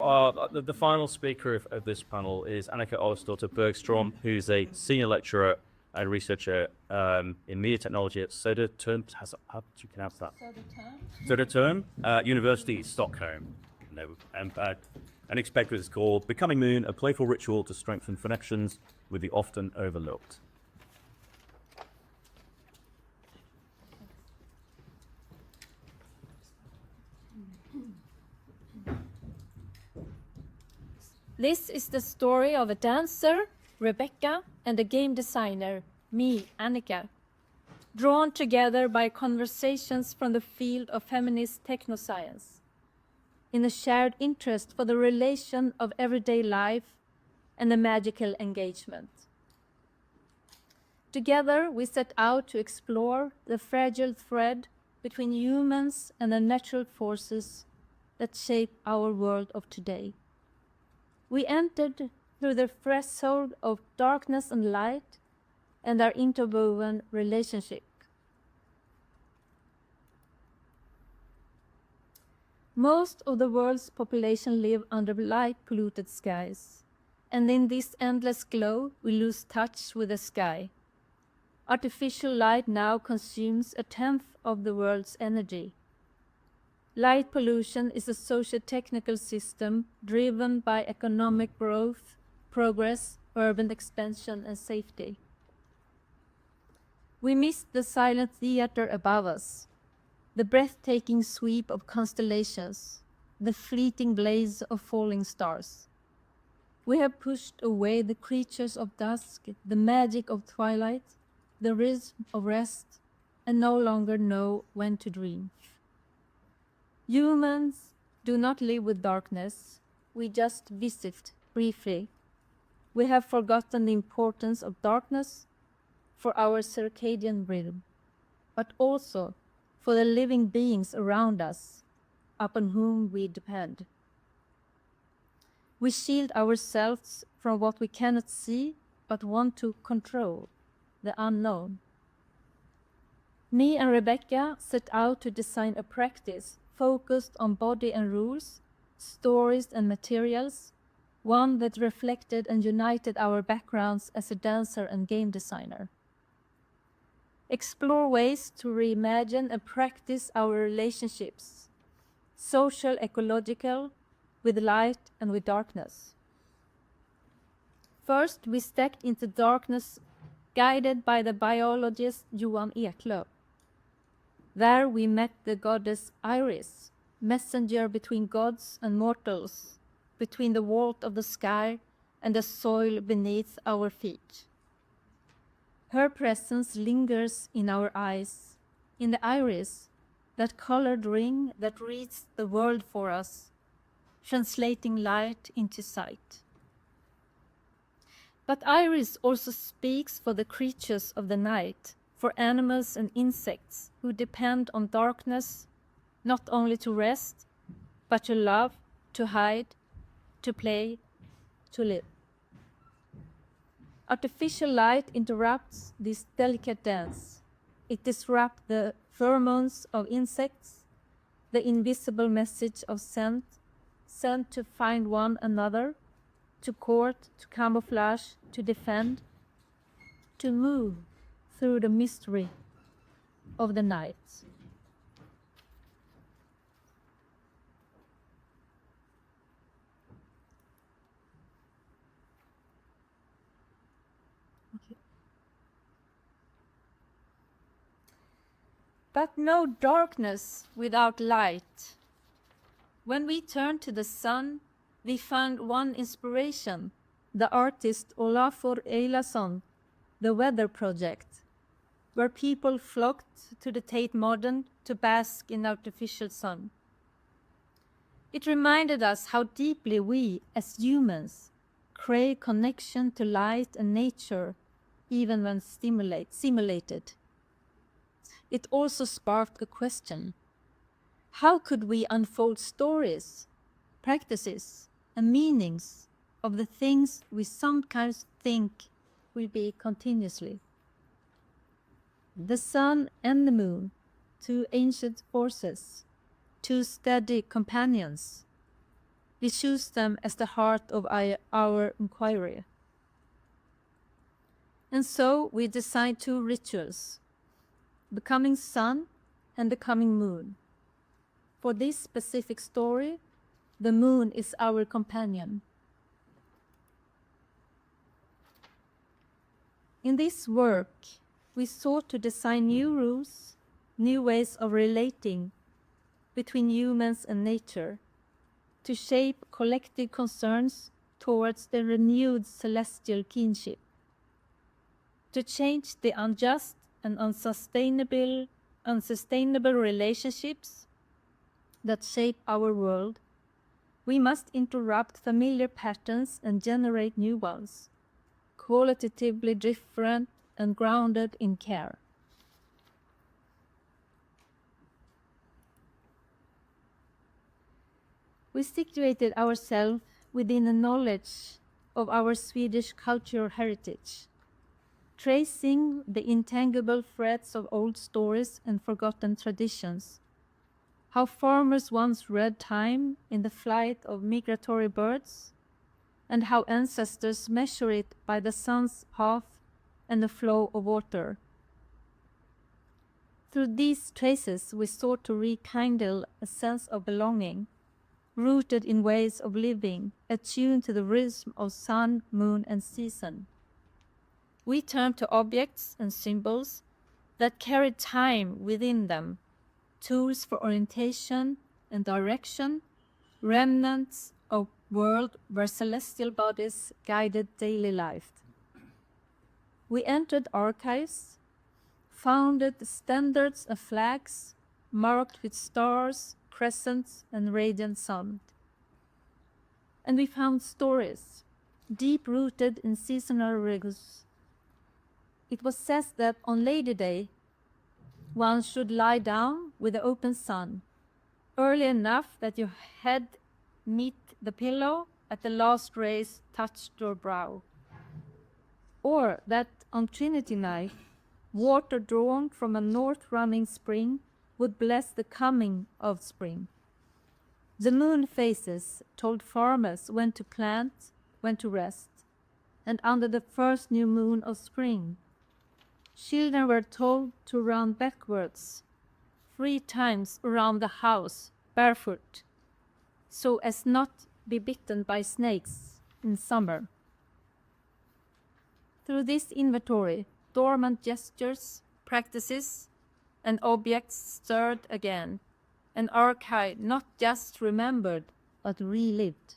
the final speaker of this panel is Annika Olofsdotter Bergstrom, who's a senior lecturer and researcher in media technology at Södertörn. How do you pronounce that? Södertörn University, Stockholm. No, and expect what it's called Becoming Moon, a playful ritual to strengthen connections with the often overlooked. This is the story of a dancer, Rebecca, and a game designer, me, Annika, drawn together by conversations from the field of feminist technoscience, in a shared interest for the relation of everyday life and the magical engagement. Together, we set out to explore the fragile thread between humans and the natural forces that shape our world of today. We entered through the threshold of darkness and light and our interwoven relationship. Most of the world's population live under light-polluted skies, and in this endless glow, we lose touch with the sky. Artificial light now consumes 1/10 of the world's energy. Light pollution is a socio-technical system driven by economic growth, progress, urban expansion, and safety. We miss the silent theater above us, the breathtaking sweep of constellations, the fleeting blaze of falling stars. We have pushed away the creatures of dusk, the magic of twilight, the rhythm of rest, and no longer know when to dream. Humans do not live with darkness, we just visit briefly. We have forgotten the importance of darkness for our circadian rhythm, but also for the living beings around us, upon whom we depend. We shield ourselves from what we cannot see, but want to control, the unknown. Me and Rebecca set out to design a practice focused on body and rules, stories and materials, one that reflected and united our backgrounds as a dancer and game designer. Explore ways to reimagine and practice our relationships, social, ecological, with light and with darkness. First, we stepped into darkness guided by the biologist Johan Eklöf. There we met the goddess Iris, messenger between gods and mortals, between the vault of the sky and the soil beneath our feet. Her presence lingers in our eyes, in the iris, that colored ring that reads the world for us, translating light into sight. But Iris also speaks for the creatures of the night, for animals and insects who depend on darkness not only to rest, but to love, to hide, to play, to live. Artificial light interrupts this delicate dance. It disrupts the pheromones of insects, the invisible message of scent, sent to find one another, to court, to camouflage, to defend, to move through the mystery of the night. Okay. But no darkness without light. When we turn to the sun, we found one inspiration, the artist Olafur Eilason, The Weather Project, where people flocked to the Tate Modern to bask in artificial sun. It reminded us how deeply we, as humans, crave connection to light and nature, even when simulated. It also sparked a question. How could we unfold stories, practices, and meanings of the things we sometimes think will be continuously? The sun and the moon, two ancient forces, two steady companions. We choose them as the heart of our inquiry. And so we design two rituals, the coming sun and the coming moon. For this specific story, the moon is our companion. In this work, we sought to design new rules, new ways of relating between humans and nature, to shape collective concerns towards the renewed celestial kinship, to change the unjust and unsustainable relationships that shape our world. We must interrupt familiar patterns and generate new ones, qualitatively different and grounded in care. We situated ourselves within a knowledge of our Swedish cultural heritage, tracing the intangible threads of old stories and forgotten traditions. How farmers once read time in the flight of migratory birds, and how ancestors measure it by the sun's path and the flow of water. Through these traces, we sought to rekindle a sense of belonging, rooted in ways of living, attuned to the rhythm of sun, moon, and season. We turned to objects and symbols that carried time within them, tools for orientation and direction, remnants of world where celestial bodies guided daily life. We entered archives, founded standards and flags marked with stars, crescents, and radiant sun. And we found stories, deep-rooted in seasonal rhythms. It was said that on Lady Day, one should lie down with the open sun, early enough that your head meet the pillow at the last rays touched your brow. Or that on Trinity night, water drawn from a north-running spring would bless the coming of spring. The moon phases told farmers when to plant, when to rest, and under the first new moon of spring, children were told to run backwards 3 times around the house barefoot, so as not be bitten by snakes in summer. Through this inventory, dormant gestures, practices, and objects stirred again, an archive not just remembered, but relived.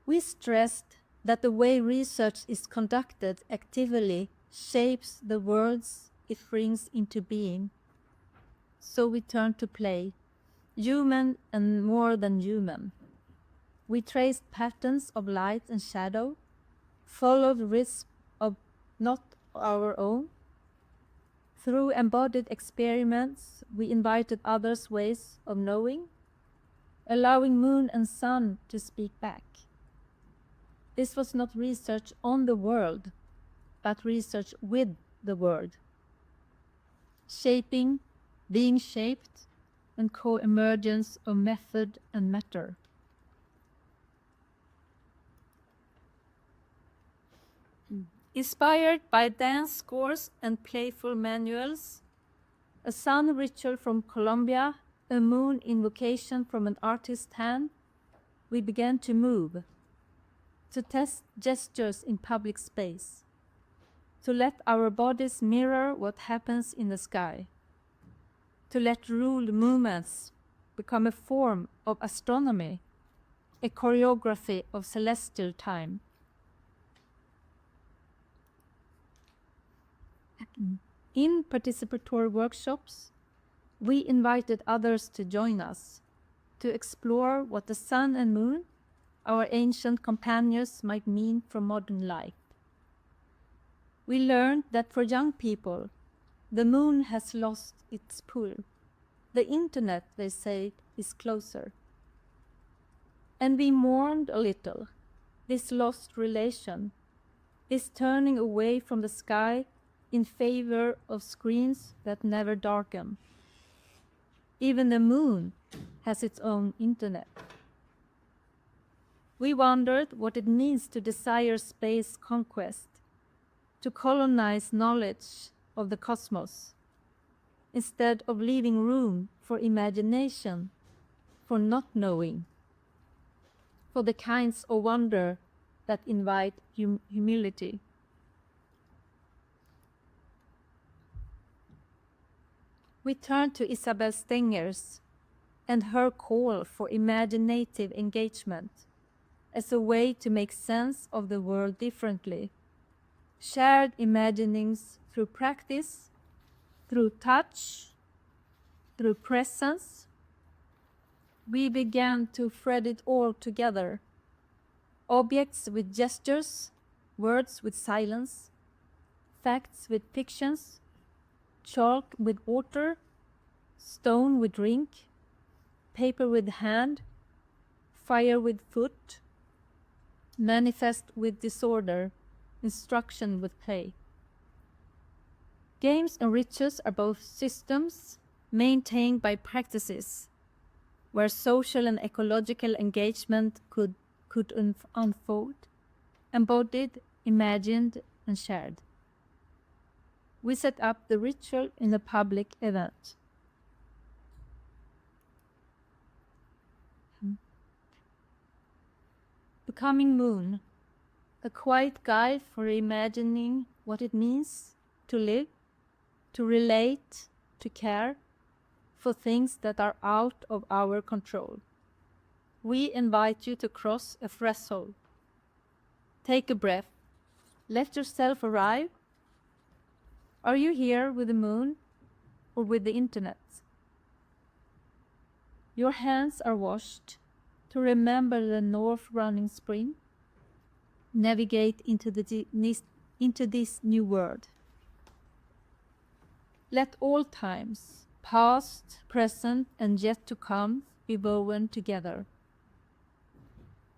We stressed that the way research is conducted actively shapes the worlds it brings into being. So we turned to play, human and more than human. We traced patterns of light and shadow, followed risks of not our own. Through embodied experiments, we invited others' ways of knowing, allowing moon and sun to speak back. This was not research on the world, but research with the world, shaping, being shaped, and co-emergence of method and matter. Inspired by dance scores and playful manuals, a sun ritual from Colombia, a moon invocation from an artist's hand, we began to move, to test gestures in public space, to let our bodies mirror what happens in the sky, to let ruled movements become a form of astronomy, a choreography of celestial time. In participatory workshops, we invited others to join us, to explore what the sun and moon, our ancient companions, might mean for modern life. We learned that for young people, the moon has lost its pull. The internet, they say, is closer. And we mourned a little this lost relation, this turning away from the sky in favor of screens that never darken. Even the moon has its own internet. We wondered what it means to desire space conquest, to colonize knowledge of the cosmos, instead of leaving room for imagination, for not knowing, for the kinds of wonder that invite humility. We turn to Isabel Stengers and her call for imaginative engagement as a way to make sense of the world differently. Shared imaginings through practice, through touch, through presence. We began to thread it all together. Objects with gestures, words with silence, facts with fictions, chalk with water, stone with drink, paper with hand, fire with foot, manifest with disorder, instruction with play. Games and rituals are both systems maintained by practices where social and ecological engagement could unfold, embodied, imagined, and shared. We set up the ritual in a public event. Becoming Moon, a quiet guide for imagining what it means to live, to relate, to care for things that are out of our control. We invite you to cross a threshold. Take a breath. Let yourself arrive. Are you here with the moon or with the internet? Your hands are washed to remember the north running spring. Navigate into this new world. Let all times, past, present, and yet to come, be woven together.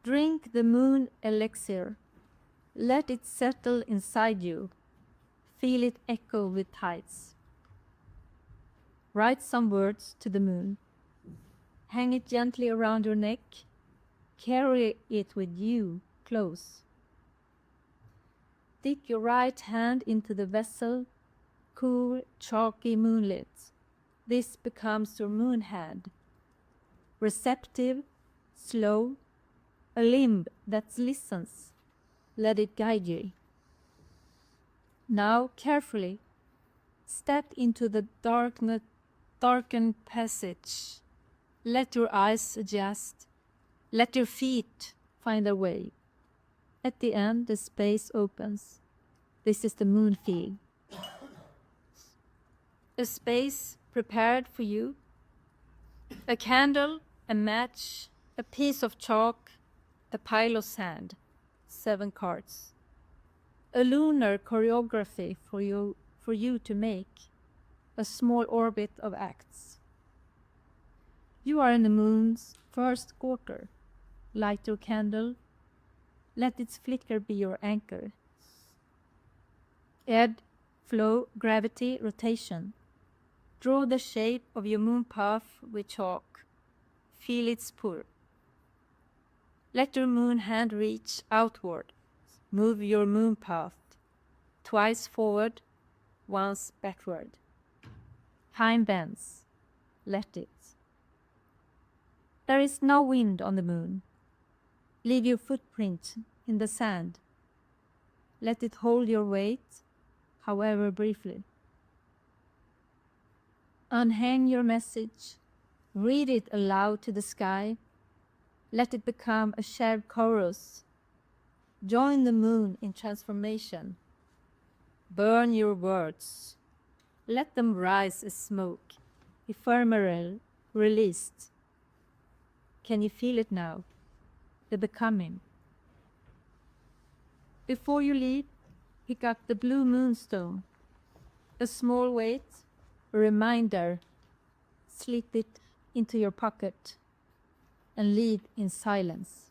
Drink the moon elixir. Let it settle inside you. Feel it echo with tides. Write some words to the moon. Hang it gently around your neck. Carry it with you close. Dip your right hand into the vessel, cool, chalky moonlit. This becomes your moon hand. Receptive, slow, a limb that listens. Let it guide you. Now, carefully, step into the darkened passage. Let your eyes adjust. Let your feet find their way. At the end, the space opens. This is the moon field. A space prepared for you. A candle, a match, a piece of chalk, a pile of sand, 7 cards. A lunar choreography for you to make, a small orbit of acts. You are in the moon's first quarter. Light your candle. Let its flicker be your anchor. Ebb, flow, gravity, rotation. Draw the shape of your moon path with chalk. Feel its pull. Let your moon hand reach outward. Move your moon path. Twice forward, once backward. Time bends. Let it. There is no wind on the moon. Leave your footprint in the sand. Let it hold your weight, however briefly. Unhang your message. Read it aloud to the sky. Let it become a shared chorus. Join the moon in transformation. Burn your words. Let them rise as smoke, ephemeral, released. Can you feel it now? The becoming. Before you leave, pick up the blue moonstone. A small weight, a reminder. Slip it into your pocket and leave in silence.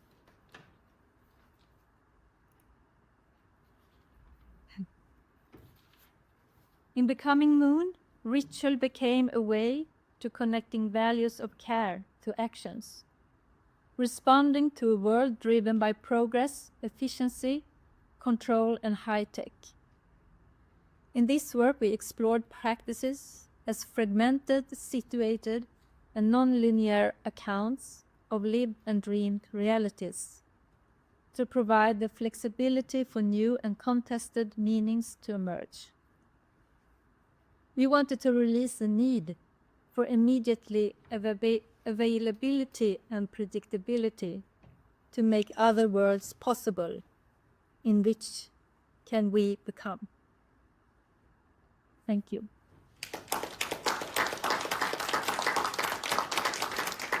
In Becoming Moon, ritual became a way to connecting values of care to actions, responding to a world driven by progress, efficiency, control, and high-tech. In this work, we explored practices as fragmented, situated, and non-linear accounts of lived and dreamed realities to provide the flexibility for new and contested meanings to emerge. We wanted to release the need for immediately availability and predictability to make other worlds possible. In which can we become? Thank you.